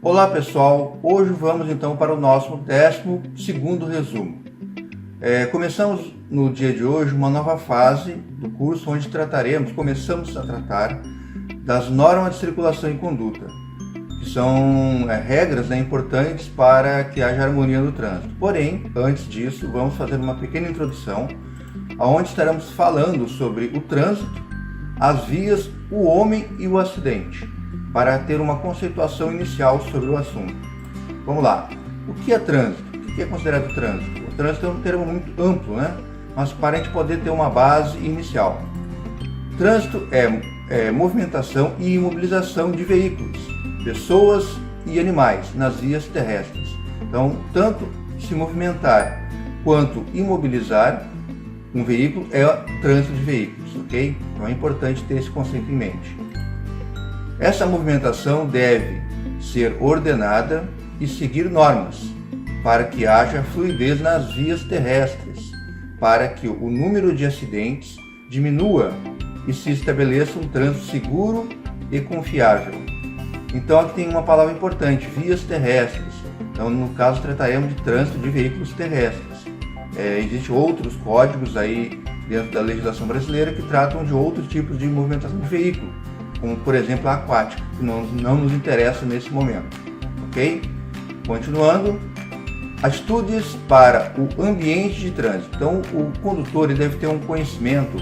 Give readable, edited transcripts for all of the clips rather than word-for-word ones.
Olá pessoal, hoje vamos então para o nosso 12º resumo. Começamos no dia de hoje uma nova fase do curso onde começamos a tratar das normas de circulação e conduta, que são regras importantes para que haja harmonia no trânsito. Porém, antes disso, vamos fazer uma pequena introdução, onde estaremos falando sobre o trânsito, as vias, o homem e o acidente, para ter uma conceituação inicial sobre o assunto. Vamos lá. O que é trânsito? O que é considerado trânsito? O trânsito é um termo muito amplo, né? Mas para a gente poder ter uma base inicial. Trânsito é movimentação e imobilização de veículos, pessoas e animais nas vias terrestres. Então, tanto se movimentar quanto imobilizar um veículo é trânsito de veículos, ok? Então é importante ter esse conceito em mente. Essa movimentação deve ser ordenada e seguir normas para que haja fluidez nas vias terrestres, para que o número de acidentes diminua e se estabeleça um trânsito seguro e confiável. Então aqui tem uma palavra importante, vias terrestres. Então no caso trataremos de trânsito de veículos terrestres. Existem outros códigos aí dentro da legislação brasileira que tratam de outros tipos de movimentação de veículo, como por exemplo a aquática, que não nos interessa nesse momento, ok? Continuando, atitudes para o ambiente de trânsito. Então o condutor ele deve ter um conhecimento,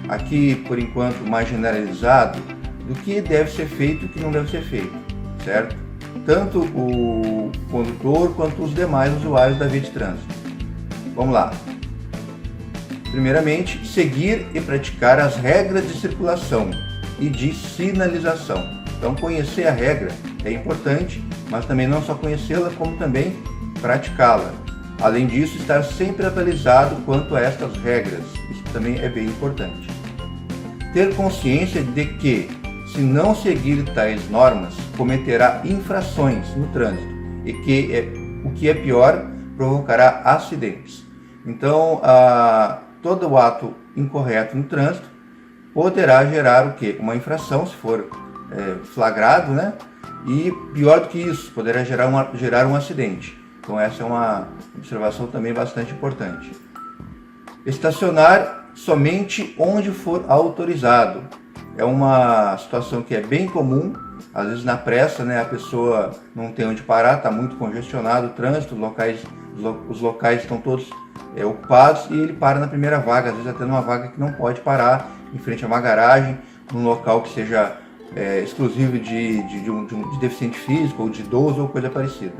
aqui por enquanto mais generalizado, do que deve ser feito e o que não deve ser feito, certo? Tanto o condutor quanto os demais usuários da via de trânsito. Vamos lá. Primeiramente, seguir e praticar as regras de circulação e de sinalização. Então, conhecer a regra é importante, mas também não só conhecê-la, como também praticá-la. Além disso, estar sempre atualizado quanto a estas regras. Isso também é bem importante. Ter consciência de que, se não seguir tais normas, cometerá infrações no trânsito e que, o que é pior, provocará acidentes. Então, todo o ato incorreto no trânsito poderá gerar o quê? Uma infração, se for flagrado, né? E pior do que isso, poderá gerar um acidente. Então essa é uma observação também bastante importante. Estacionar somente onde for autorizado. É uma situação que é bem comum, às vezes na pressa, né, a pessoa não tem onde parar, está muito congestionado o trânsito, os locais estão todos ocupados e ele para na primeira vaga, às vezes até numa vaga que não pode parar, em frente a uma garagem, num local que seja exclusivo de deficiente físico ou de idoso ou coisa parecida.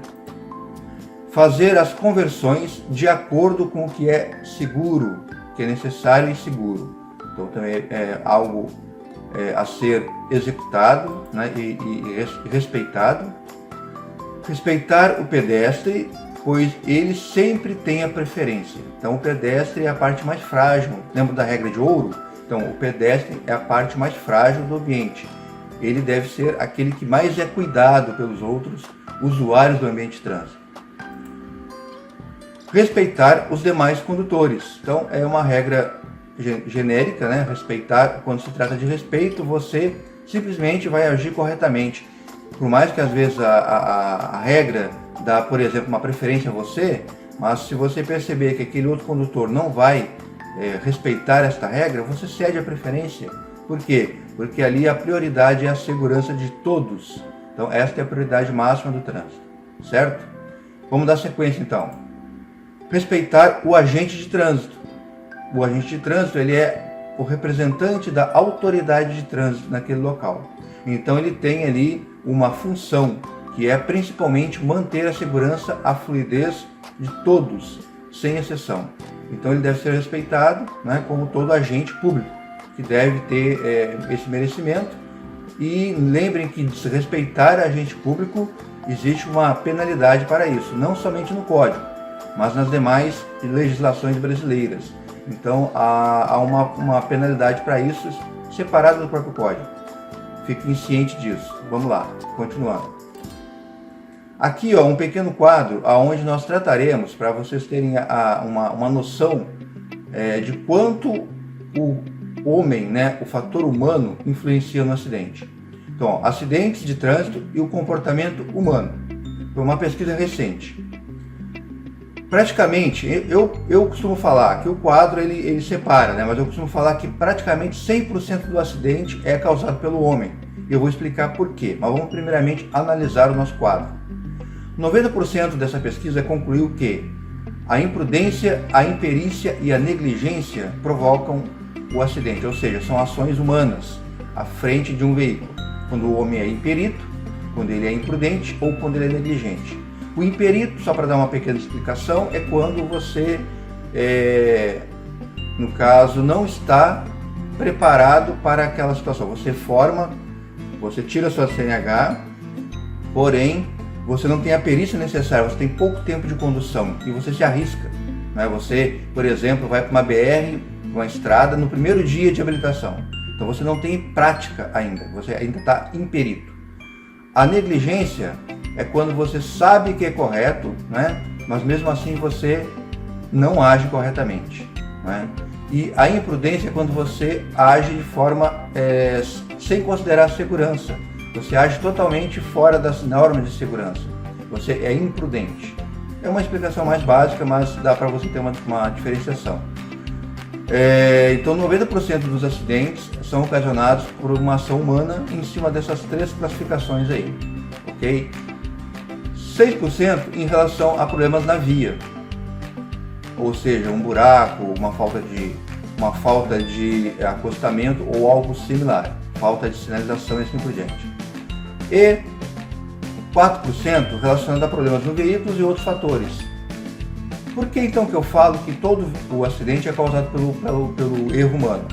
Fazer as conversões de acordo com o que é seguro, que é necessário e seguro. Então também é algo a ser executado, né, e respeitado. Respeitar o pedestre, pois ele sempre tem a preferência. Então o pedestre é a parte mais frágil. Lembra da regra de ouro? Então o pedestre é a parte mais frágil do ambiente. Ele deve ser aquele que mais é cuidado pelos outros usuários do ambiente de trânsito. Respeitar os demais condutores. Então é uma regra genérica, né? Respeitar, quando se trata de respeito, você simplesmente vai agir corretamente. Por mais que às vezes a regra dá, por exemplo, uma preferência a você, mas se você perceber que aquele outro condutor não vai respeitar esta regra, você cede a preferência. Por quê? Porque ali a prioridade é a segurança de todos. Então esta é a prioridade máxima do trânsito, certo? Vamos dar sequência então. Respeitar o agente de trânsito. O agente de trânsito ele é o representante da autoridade de trânsito naquele local. Então ele tem ali uma função que é principalmente manter a segurança, a fluidez de todos, sem exceção. Então ele deve ser respeitado, né, como todo agente público, que deve ter esse merecimento. E lembrem que se respeitar agente público, existe uma penalidade para isso, não somente no Código, mas nas demais legislações brasileiras. Então há uma penalidade para isso, separada do próprio Código. Fiquem cientes disso. Vamos lá, continuando. Aqui um pequeno quadro onde nós trataremos, para vocês terem uma noção de quanto o homem, né, o fator humano, influencia no acidente. Então, acidentes de trânsito e o comportamento humano. Foi uma pesquisa recente. Praticamente, eu costumo falar que o quadro ele separa, né? Mas eu costumo falar que praticamente 100% do acidente é causado pelo homem. E eu vou explicar por quê, mas vamos primeiramente analisar o nosso quadro. 90% dessa pesquisa concluiu que a imprudência, a imperícia e a negligência provocam o acidente, ou seja, são ações humanas à frente de um veículo. Quando o homem é imperito, quando ele é imprudente ou quando ele é negligente. O imperito, só para dar uma pequena explicação, é quando você, no caso, não está preparado para aquela situação. Você você tira a sua CNH, porém, você não tem a perícia necessária, você tem pouco tempo de condução e você se arrisca. Né? Você, por exemplo, vai para uma BR, uma estrada, no primeiro dia de habilitação. Então você não tem prática ainda, você ainda está imperito. A negligência é quando você sabe que é correto, né? Mas mesmo assim você não age corretamente. Né? E a imprudência é quando você age de forma sem considerar a segurança. Você age totalmente fora das normas de segurança. Você é imprudente. É uma explicação mais básica, mas dá para você ter uma diferenciação. Então 90% dos acidentes são ocasionados por uma ação humana em cima dessas três classificações aí, ok? 6% em relação a problemas na via, ou seja, um buraco, uma falta de acostamento ou algo similar, falta de sinalização e assim por diante. E 4% relacionado a problemas no veículo e outros fatores. Por que então que eu falo que todo o acidente é causado pelo erro humano?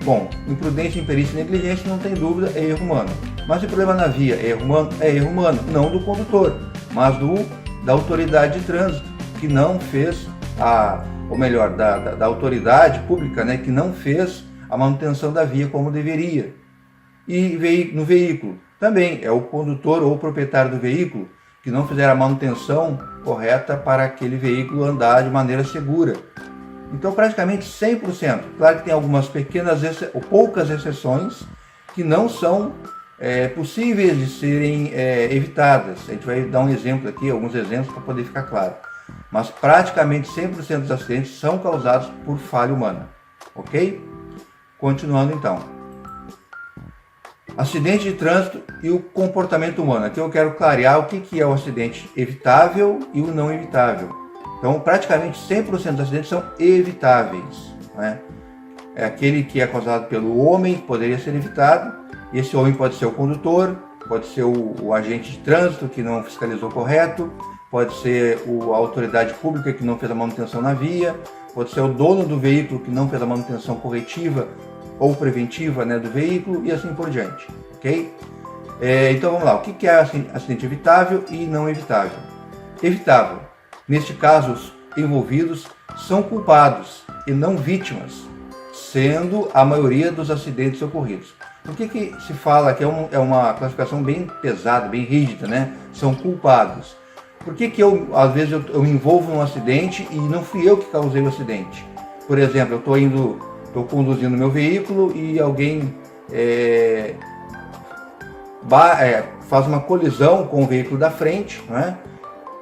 Bom, imprudência, imperícia e negligência, não tem dúvida, é erro humano. Mas o problema na via é erro humano? É erro humano, não do condutor, mas da autoridade de trânsito, que não fez, ou melhor, da autoridade pública, né, que não fez a manutenção da via como deveria. E no veículo, também é o condutor ou o proprietário do veículo que não fizer a manutenção correta para aquele veículo andar de maneira segura. Então praticamente 100%. Claro que tem algumas ou poucas exceções que não são possíveis de serem evitadas. A gente vai dar um exemplo aqui, alguns exemplos para poder ficar claro. Mas praticamente 100% dos acidentes são causados por falha humana. Ok? Continuando então. Acidente de trânsito e o comportamento humano. Aqui eu quero clarear o que é o acidente evitável e o não evitável. Então, praticamente 100% dos acidentes são evitáveis. Né? É aquele que é causado pelo homem, que poderia ser evitado. Esse homem pode ser o condutor, pode ser o agente de trânsito que não fiscalizou correto, pode ser a autoridade pública que não fez a manutenção na via, pode ser o dono do veículo que não fez a manutenção corretiva ou preventiva, né, do veículo e assim por diante, ok? Então vamos lá, o que é acidente evitável e não evitável? Evitável, neste caso os envolvidos são culpados e não vítimas, sendo a maioria dos acidentes ocorridos. Por que se fala que é uma classificação bem pesada, bem rígida, né? São culpados. Por que às vezes eu me envolvo num acidente e não fui eu que causei o acidente? Por exemplo, eu estou conduzindo meu veículo e alguém faz uma colisão com o veículo da frente, né?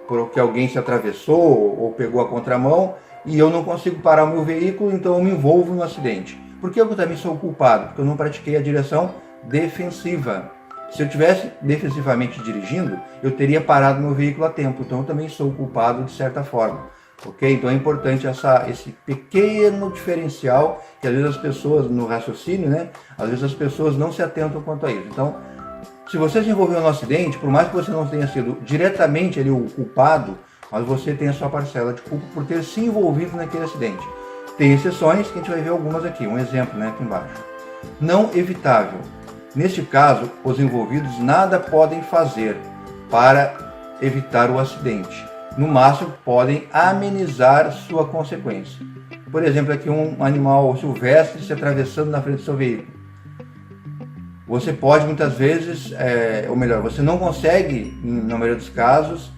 Porque alguém se atravessou ou pegou a contramão e eu não consigo parar o meu veículo, então eu me envolvo no acidente. Por que eu também sou culpado? Porque eu não pratiquei a direção defensiva. Se eu estivesse defensivamente dirigindo, eu teria parado meu veículo a tempo, então eu também sou culpado de certa forma. Ok? Então é importante esse pequeno diferencial que às vezes as pessoas, no raciocínio, né? Às vezes as pessoas não se atentam quanto a isso. Então, se você se envolveu no acidente, por mais que você não tenha sido diretamente ali o culpado, mas você tem a sua parcela de culpa por ter se envolvido naquele acidente. Tem exceções que a gente vai ver algumas aqui. Um exemplo, né, aqui embaixo. Não evitável. Neste caso, os envolvidos nada podem fazer para evitar o acidente. No máximo, podem amenizar sua consequência. Por exemplo, aqui um animal silvestre se atravessando na frente do seu veículo. Você pode muitas vezes, ou melhor, você não consegue, na maioria dos casos,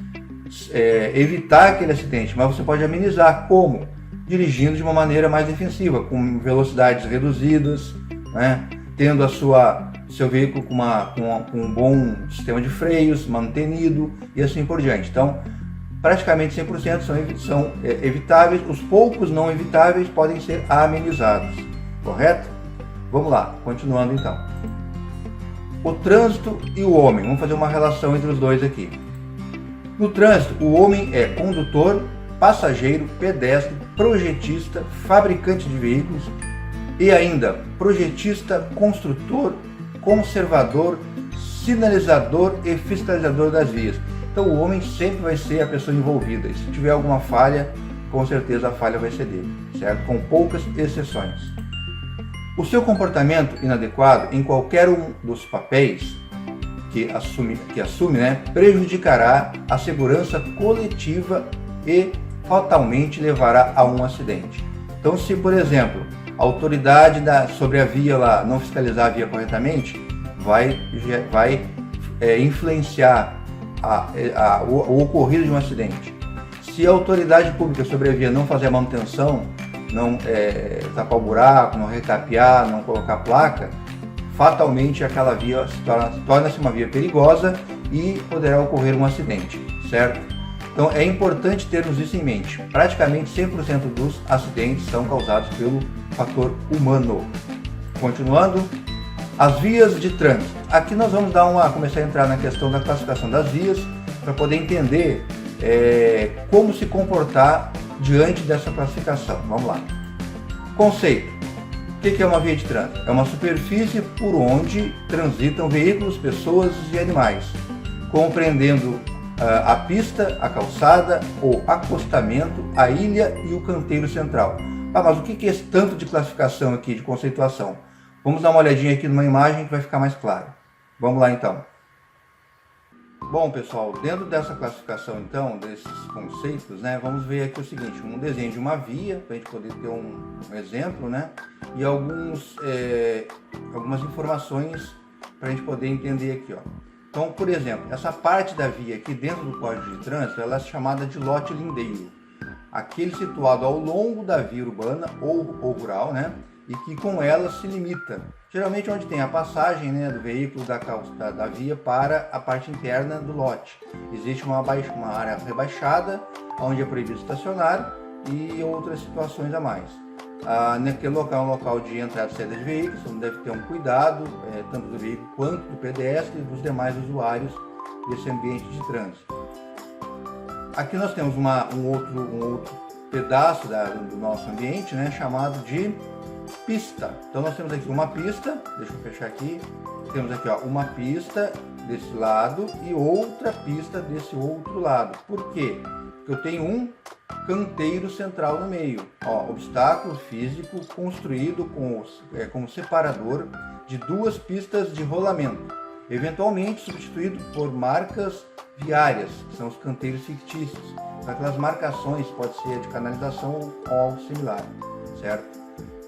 evitar aquele acidente, mas você pode amenizar. Como? Dirigindo de uma maneira mais defensiva, com velocidades reduzidas, né? Tendo a sua seu veículo com um bom sistema de freios, mantenido e assim por diante. Então, praticamente 100% são evitáveis, os poucos não evitáveis podem ser amenizados, correto? Vamos lá, continuando então. O trânsito e o homem, vamos fazer uma relação entre os dois aqui. No trânsito, o homem é condutor, passageiro, pedestre, projetista, fabricante de veículos e ainda projetista, construtor, conservador, sinalizador e fiscalizador das vias. Então o homem sempre vai ser a pessoa envolvida, e se tiver alguma falha, com certeza a falha vai ser dele, certo? Com poucas exceções. O seu comportamento inadequado em qualquer um dos papéis que assume, né, prejudicará a segurança coletiva e fatalmente levará a um acidente. Então, se por exemplo a autoridade sobre a via lá não fiscalizar a via corretamente, vai influenciar o ocorrido de um acidente. Se a autoridade pública sobre a via não fazer a manutenção, não tapar o buraco, não recapear, não colocar placa, fatalmente aquela via torna-se uma via perigosa e poderá ocorrer um acidente, certo? Então é importante termos isso em mente. Praticamente 100% dos acidentes são causados pelo fator humano. Continuando, as vias de trânsito. Aqui nós vamos começar a entrar na questão da classificação das vias para poder entender como se comportar diante dessa classificação. Vamos lá. Conceito. O que é uma via de trânsito? É uma superfície por onde transitam veículos, pessoas e animais, compreendendo a pista, a calçada, o acostamento, a ilha e o canteiro central. Mas o que é esse tanto de classificação aqui, de conceituação? Vamos dar uma olhadinha aqui numa imagem que vai ficar mais claro. Vamos lá então. Bom pessoal, dentro dessa classificação então, desses conceitos, né, vamos ver aqui o seguinte, um desenho de uma via, para a gente poder ter um exemplo, né, e algumas informações para a gente poder entender aqui, ó. Então, por exemplo, essa parte da via aqui dentro do Código de Trânsito, ela é chamada de lote lindeiro. Aquele situado ao longo da via urbana ou rural, né, e que com ela se limita, geralmente onde tem a passagem, né, do veículo da via para a parte interna do lote. Existe uma área rebaixada, onde é proibido estacionar e outras situações a mais. Naquele local é um local de entrada e saída de veículos, onde deve ter um cuidado, tanto do veículo quanto do pedestre e dos demais usuários desse ambiente de trânsito. Aqui nós temos um outro pedaço do nosso ambiente, né, chamado de pista. Então nós temos aqui uma pista, deixa eu fechar aqui, temos aqui ó, uma pista desse lado e outra pista desse outro lado. Por quê? Porque eu tenho um canteiro central no meio, ó, obstáculo físico construído como separador de duas pistas de rolamento, eventualmente substituído por marcas viárias, que são os canteiros fictícios, aquelas marcações, pode ser de canalização ou algo similar, certo?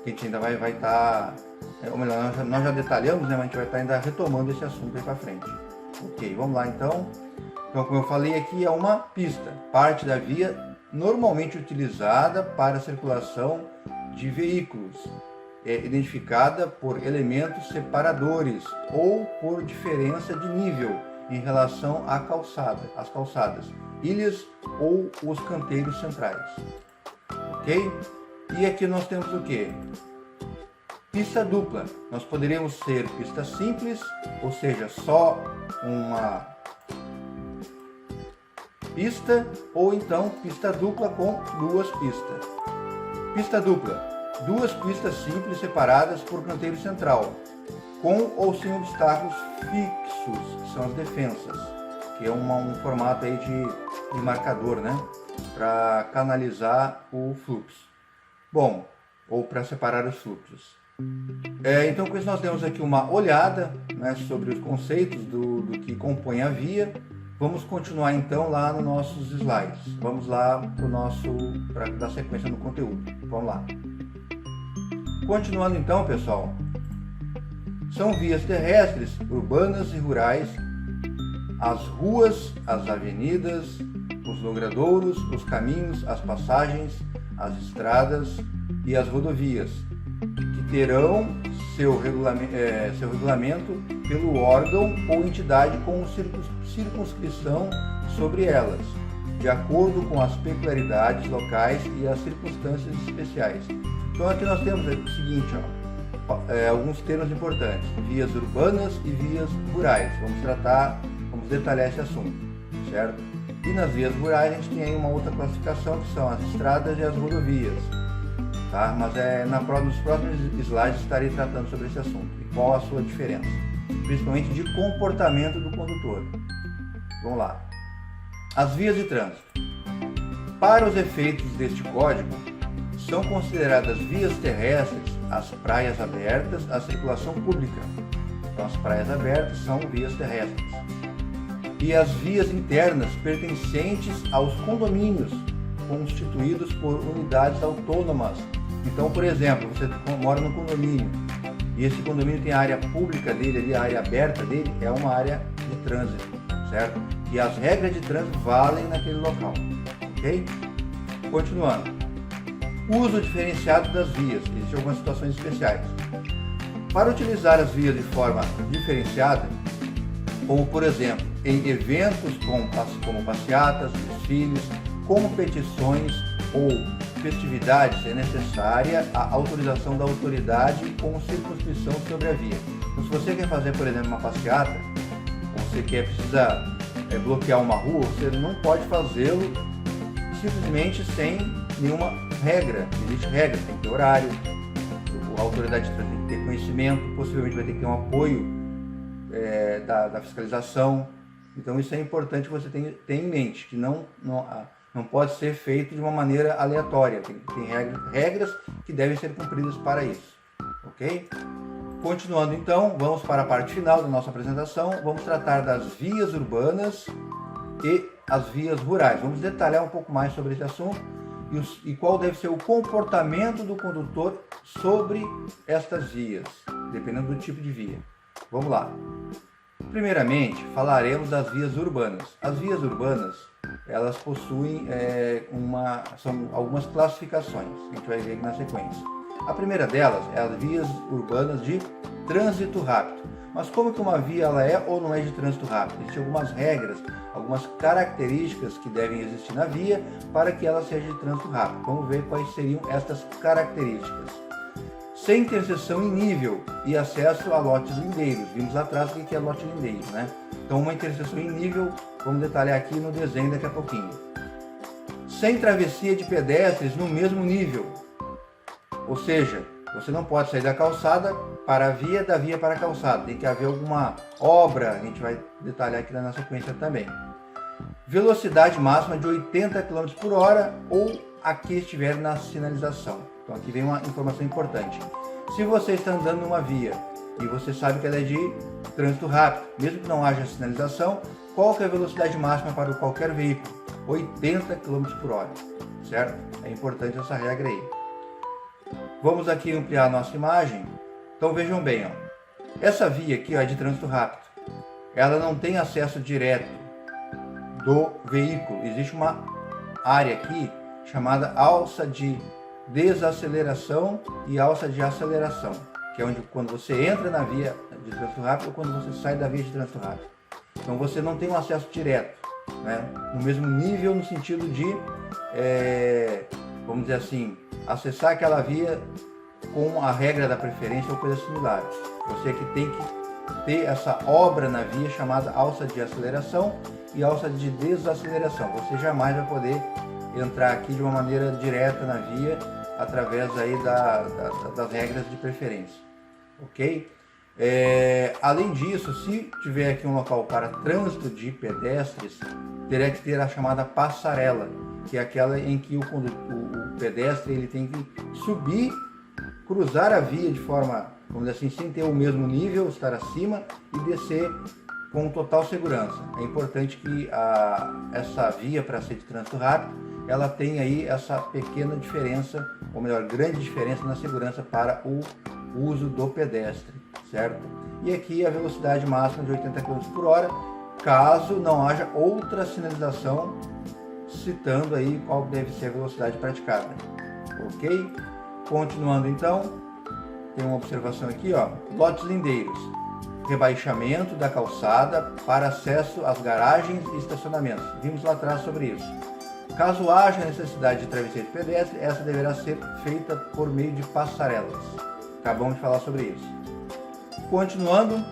Que a gente ainda vai estar, ou melhor, nós já detalhamos, né, mas a gente vai estar ainda retomando esse assunto aí para frente. Ok, vamos lá então. Então, como eu falei aqui, é uma pista, parte da via normalmente utilizada para a circulação de veículos, identificada por elementos separadores ou por diferença de nível em relação às calçadas, ilhas ou os canteiros centrais. Ok? E aqui nós temos o que? Pista dupla. Nós poderíamos ter pista simples, ou seja, só uma pista, ou então pista dupla com duas pistas. Pista dupla. Duas pistas simples separadas por canteiro central, com ou sem obstáculos fixos, que são as defensas, que é um formato aí de marcador, né, para canalizar o fluxo. Bom, ou para separar os fluxos. Então com isso nós demos aqui uma olhada, né, sobre os conceitos do que compõe a via. Vamos continuar então lá nos nossos slides. Vamos lá para dar sequência no conteúdo. Vamos lá. Continuando então, pessoal, são vias terrestres, urbanas e rurais, as ruas, as avenidas, os logradouros, os caminhos, as passagens, as estradas e as rodovias, que terão seu regulamento pelo órgão ou entidade com circunscrição sobre elas, de acordo com as peculiaridades locais e as circunstâncias especiais. Então aqui nós temos o seguinte, alguns termos importantes: vias urbanas e vias rurais. Vamos detalhar esse assunto, certo? E nas vias rurais a gente tem aí uma outra classificação, que são as estradas e as rodovias, tá? Mas nos próximos slides estarei tratando sobre esse assunto e qual a sua diferença, principalmente de comportamento do condutor. Vamos lá. As vias de trânsito. Para os efeitos deste código, são consideradas vias terrestres as praias abertas à circulação pública. Então, as praias abertas são vias terrestres. E as vias internas pertencentes aos condomínios constituídos por unidades autônomas. Então, por exemplo, você mora num condomínio e esse condomínio tem a área pública dele, ali, a área aberta dele é uma área de trânsito, certo? E as regras de trânsito valem naquele local, ok? Continuando. Uso diferenciado das vias. Existem algumas situações especiais. Para utilizar as vias de forma diferenciada, como por exemplo, em eventos como passeatas, desfiles, competições ou festividades, é necessária a autorização da autoridade com circunscrição sobre a via. Então, se você quer fazer, por exemplo, uma passeata, ou você precisa bloquear uma rua, você não pode fazê-lo simplesmente sem nenhuma regra. Existe regra, tem que ter horário, a autoridade tem que ter conhecimento, possivelmente vai ter que ter um apoio da fiscalização. Então isso é importante que você tenha em mente, que não pode ser feito de uma maneira aleatória, tem regras que devem ser cumpridas para isso, ok? Continuando então, vamos para a parte final da nossa apresentação, vamos tratar das vias urbanas e as vias rurais. Vamos detalhar um pouco mais sobre esse assunto e qual deve ser o comportamento do condutor sobre estas vias, dependendo do tipo de via. Vamos lá. Primeiramente, falaremos das vias urbanas. As vias urbanas, elas possuem são algumas classificações, que a gente vai ver aqui na sequência. A primeira delas é as vias urbanas de trânsito rápido. Mas como que uma via ela é ou não é de trânsito rápido? Existem algumas regras, algumas características que devem existir na via para que ela seja de trânsito rápido. Vamos ver quais seriam estas características. Sem interseção em nível e acesso a lotes lindeiros. Vimos lá atrás o que é lote lindeiro, né? Então uma interseção em nível, vamos detalhar aqui no desenho daqui a pouquinho. Sem travessia de pedestres no mesmo nível. Ou seja, você não pode sair da calçada para a via, da via para a calçada. Tem que haver alguma obra, a gente vai detalhar aqui na sequência também. Velocidade máxima de 80 km por hora ou a que estiver na sinalização. Então aqui vem uma informação importante. Se você está andando numa via e você sabe que ela é de trânsito rápido, mesmo que não haja sinalização, qual que é a velocidade máxima para qualquer veículo? 80 km por hora, certo? É importante essa regra aí. Vamos aqui ampliar a nossa imagem. Então vejam bem, essa via aqui é de trânsito rápido. Ela não tem acesso direto do veículo. Existe uma área aqui chamada alça de desaceleração e alça de aceleração, que é onde quando você entra na via de trânsito rápido ou quando você sai da via de trânsito rápido. Então você não tem um acesso direto, né, no mesmo nível, no sentido de, vamos dizer assim, acessar aquela via com a regra da preferência ou coisa similar. Você que tem que ter essa obra na via chamada alça de aceleração e alça de desaceleração. Você jamais vai poder entrar aqui de uma maneira direta na via através aí das regras de preferência, ok? Além disso, se tiver aqui um local para trânsito de pedestres, terá que ter a chamada passarela, que é aquela em que o pedestre ele tem que subir, cruzar a via de forma, vamos dizer assim, sem ter o mesmo nível, estar acima e descer com total segurança. É importante que essa via, para ser de trânsito rápido, ela tem aí essa pequena diferença, ou melhor, grande diferença na segurança para o uso do pedestre, certo? E aqui a velocidade máxima de 80 km por hora, caso não haja outra sinalização citando aí qual deve ser a velocidade praticada, ok? Continuando então, tem uma observação aqui, ó, lotes lindeiros, rebaixamento da calçada para acesso às garagens e estacionamentos. Vimos lá atrás sobre isso. Caso haja necessidade de travessia de pedestre, essa deverá ser feita por meio de passarelas. Acabamos de falar sobre isso. Continuando,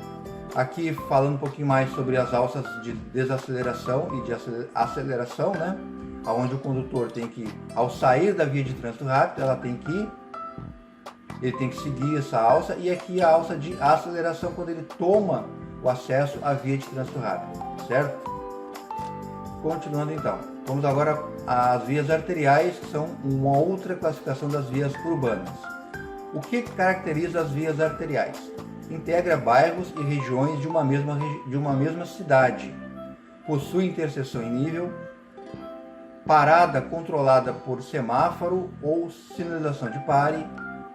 aqui falando um pouquinho mais sobre as alças de desaceleração e de aceleração, né? Onde o condutor tem que, ao sair da via de trânsito rápido, ele tem que seguir essa alça, e aqui a alça de aceleração quando ele toma o acesso à via de trânsito rápido, certo? Continuando então, vamos agora às vias arteriais, que são uma outra classificação das vias urbanas. O que caracteriza as vias arteriais? Integra bairros e regiões de uma mesma cidade, possui interseção em nível, parada controlada por semáforo ou sinalização de pare,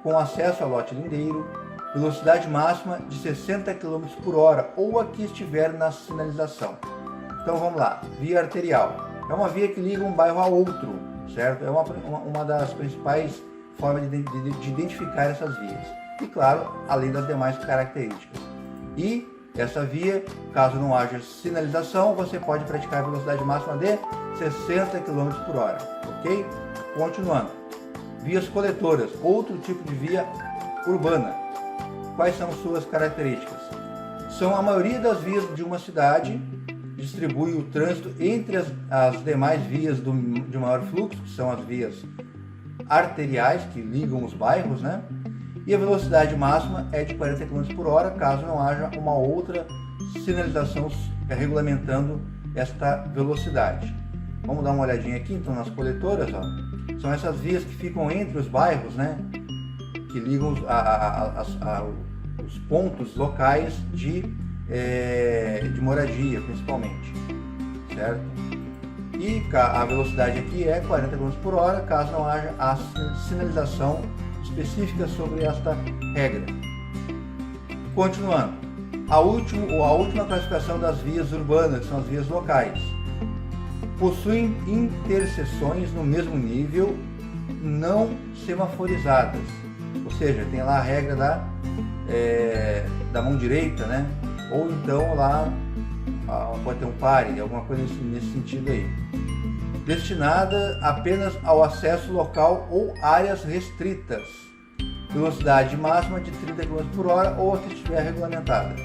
com acesso a lote lindeiro, velocidade máxima de 60 km por hora ou a que estiver na sinalização. Então vamos lá, via arterial. É uma via que liga um bairro a outro, certo? É uma das principais formas de identificar essas vias. E claro, além das demais características. E essa via, caso não haja sinalização, você pode praticar a velocidade máxima de 60 km por hora, ok? Continuando. Vias coletoras, outro tipo de via urbana. Quais são suas características? São a maioria das vias de uma cidade, distribui o trânsito entre as demais vias de maior fluxo, que são as vias arteriais, que ligam os bairros, né? E a velocidade máxima é de 40 km por hora, caso não haja uma outra sinalização regulamentando esta velocidade. Vamos dar uma olhadinha aqui, então, nas coletoras, ó. São essas vias que ficam entre os bairros, né? Que ligam os pontos locais de moradia, principalmente, certo? E a velocidade aqui é 40 km por hora, caso não haja a sinalização específica sobre esta regra. Continuando, a última classificação das vias urbanas são as vias locais. Possuem interseções no mesmo nível, não semaforizadas, ou seja, tem lá a regra da mão direita, né? Ou então lá pode ter um pare, alguma coisa nesse sentido aí. Destinada apenas ao acesso local ou áreas restritas. Velocidade máxima de 30 km por hora ou a que estiver regulamentada.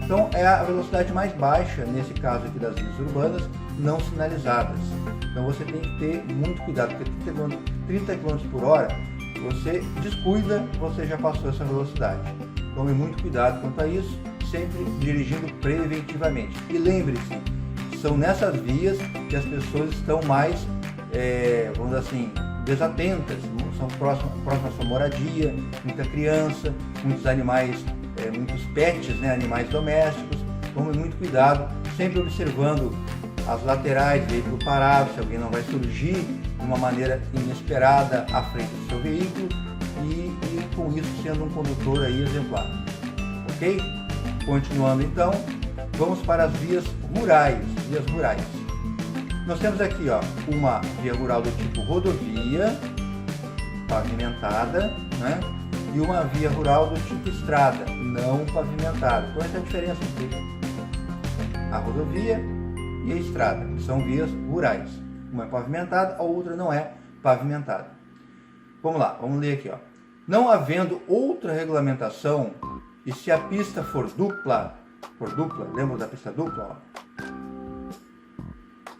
Então é a velocidade mais baixa, nesse caso aqui das vias urbanas, não sinalizadas. Então você tem que ter muito cuidado, porque 30 km por hora, você descuida, você já passou essa velocidade. Tome muito cuidado quanto a isso, sempre dirigindo preventivamente. E lembre-se, são nessas vias que as pessoas estão mais, vamos dizer assim, desatentas, são próximas à sua moradia, muita criança, muitos animais, muitos pets, né, animais domésticos. Tome muito cuidado, sempre observando as laterais, veículo parado, se alguém não vai surgir de uma maneira inesperada à frente do seu veículo e com isso sendo um condutor aí exemplar, ok? Continuando então, vamos para as vias rurais. Nós temos aqui, ó, uma via rural do tipo rodovia, pavimentada, né? E uma via rural do tipo estrada, não pavimentada. Então essa é a diferença entre a rodovia e a estrada, que são vias rurais. Uma é pavimentada, a outra não é pavimentada. Vamos lá, vamos ler aqui, ó. Não havendo outra regulamentação, e se a pista for dupla, lembra da pista dupla? Ó?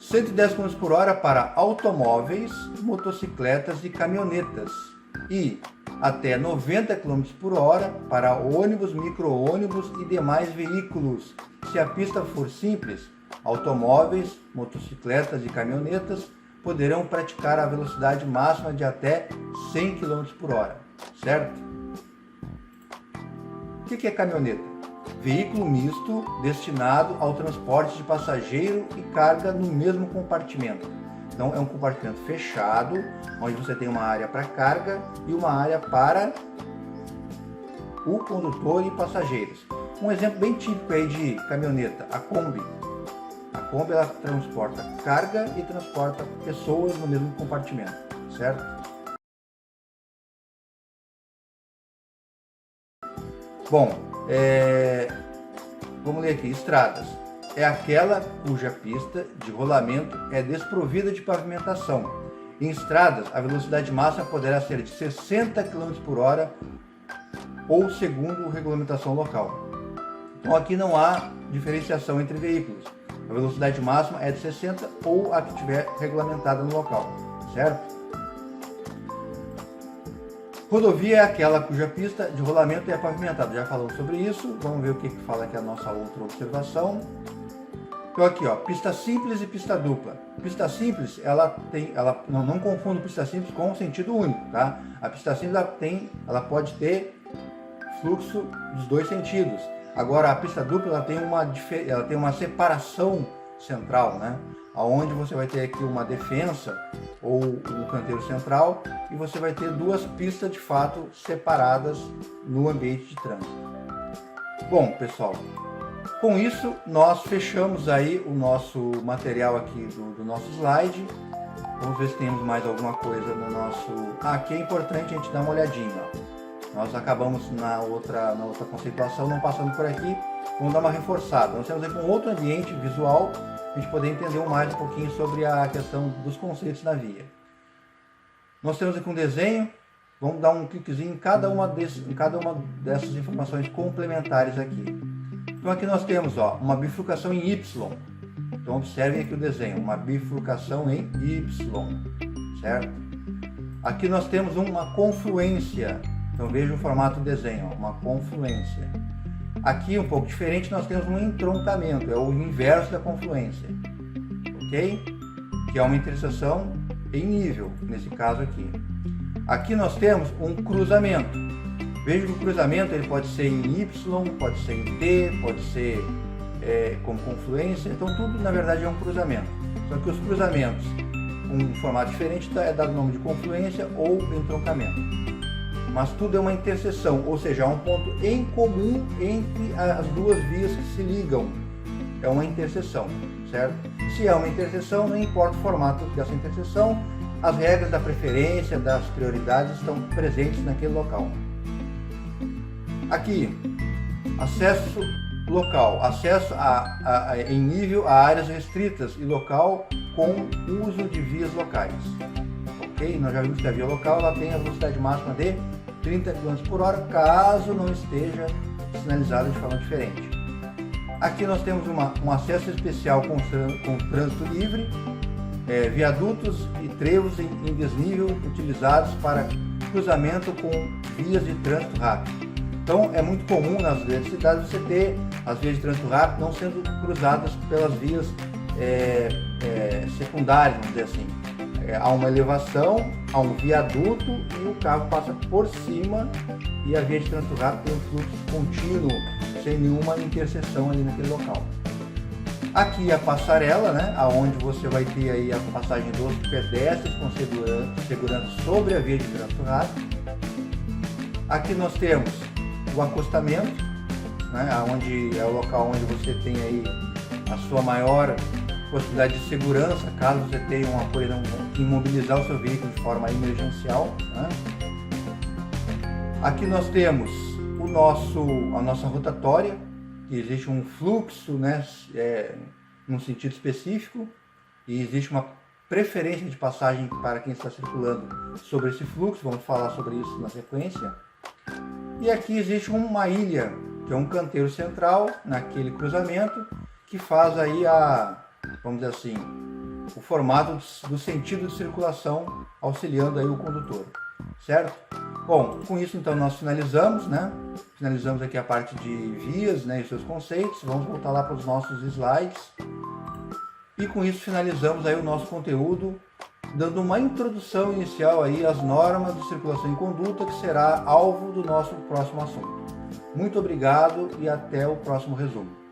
110 km por hora para automóveis, motocicletas e caminhonetas e até 90 km por hora para ônibus, micro-ônibus e demais veículos. Se a pista for simples, automóveis, motocicletas e caminhonetas poderão praticar a velocidade máxima de até 100 km por hora, certo? O que é caminhoneta? Veículo misto destinado ao transporte de passageiro e carga no mesmo compartimento. Então é um compartimento fechado, onde você tem uma área para carga e uma área para o condutor e passageiros. Um exemplo bem típico aí de caminhoneta, a Kombi. A Kombi ela transporta carga e transporta pessoas no mesmo compartimento, certo? Bom, vamos ler aqui. Estradas é aquela cuja pista de rolamento é desprovida de pavimentação. Em estradas, a velocidade máxima poderá ser de 60 km por hora ou segundo a regulamentação local. Então aqui não há diferenciação entre veículos. A velocidade máxima é de 60 ou a que estiver regulamentada no local, certo? Rodovia é aquela cuja pista de rolamento é pavimentada. Já falamos sobre isso. Vamos ver o que fala aqui a nossa outra observação. Então aqui, ó, pista simples e pista dupla. Pista simples, não confunda pista simples com sentido único, tá? A pista simples ela pode ter fluxo dos dois sentidos. Agora a pista dupla ela tem uma separação central, né? Onde você vai ter aqui uma defensa ou um canteiro central e você vai ter duas pistas de fato separadas no ambiente de trânsito. Bom, pessoal, com isso nós fechamos aí o nosso material aqui do nosso slide. Vamos ver se temos mais alguma coisa no nosso... aqui é importante a gente dar uma olhadinha, ó. Nós acabamos na outra conceituação não passando por aqui, vamos dar uma reforçada. Nós temos aqui um outro ambiente visual, a gente poder entender mais um pouquinho sobre a questão dos conceitos da via. Nós temos aqui um desenho, vamos dar um cliquezinho em cada uma dessas informações complementares aqui. Então aqui nós temos, ó, uma bifurcação em Y. Então observem aqui o desenho, uma bifurcação em Y, certo? Aqui nós temos uma confluência. Então veja o formato do desenho, ó, uma confluência. Aqui, um pouco diferente, nós temos um entroncamento, é o inverso da confluência, ok? Que é uma interseção em nível, nesse caso aqui. Aqui nós temos um cruzamento. Veja que o cruzamento ele pode ser em Y, pode ser em T, pode ser como confluência, então tudo na verdade é um cruzamento. Só que os cruzamentos com um formato diferente é dado o nome de confluência ou entroncamento. Mas tudo é uma interseção, ou seja, há um ponto em comum entre as duas vias que se ligam. É uma interseção, certo? Se é uma interseção, não importa o formato dessa interseção, as regras da preferência, das prioridades estão presentes naquele local. Aqui, acesso local, acesso em nível a áreas restritas e local com uso de vias locais. Ok? Nós já vimos que a via local ela tem a velocidade máxima de 30 km por hora, caso não esteja sinalizado de forma diferente. Aqui nós temos um acesso especial com trânsito livre, viadutos e trevos em desnível utilizados para cruzamento com vias de trânsito rápido. Então é muito comum nas grandes cidades você ter as vias de trânsito rápido não sendo cruzadas pelas vias secundárias, vamos dizer assim. Há uma elevação, há um viaduto e o carro passa por cima e a via de trânsito rápido tem um fluxo contínuo, sem nenhuma interseção ali naquele local. Aqui a passarela, né, onde você vai ter aí a passagem dos pedestres com segurança sobre a via de trânsito rápido. Aqui nós temos o acostamento, né, onde é o local onde você tem aí a sua maior possibilidade de segurança, caso você tenha uma coisa que imobilizar o seu veículo de forma emergencial, né? Aqui nós temos a nossa rotatória, que existe um fluxo, né, num sentido específico, e existe uma preferência de passagem para quem está circulando sobre esse fluxo, vamos falar sobre isso na sequência. E aqui existe uma ilha, que é um canteiro central naquele cruzamento, que faz aí vamos dizer assim, o formato do sentido de circulação, auxiliando aí o condutor, certo? Bom, com isso então nós finalizamos, né? Finalizamos aqui a parte de vias, né, e seus conceitos. Vamos voltar lá para os nossos slides. E com isso finalizamos aí o nosso conteúdo, dando uma introdução inicial aí às normas de circulação e conduta, que será alvo do nosso próximo assunto. Muito obrigado e até o próximo resumo.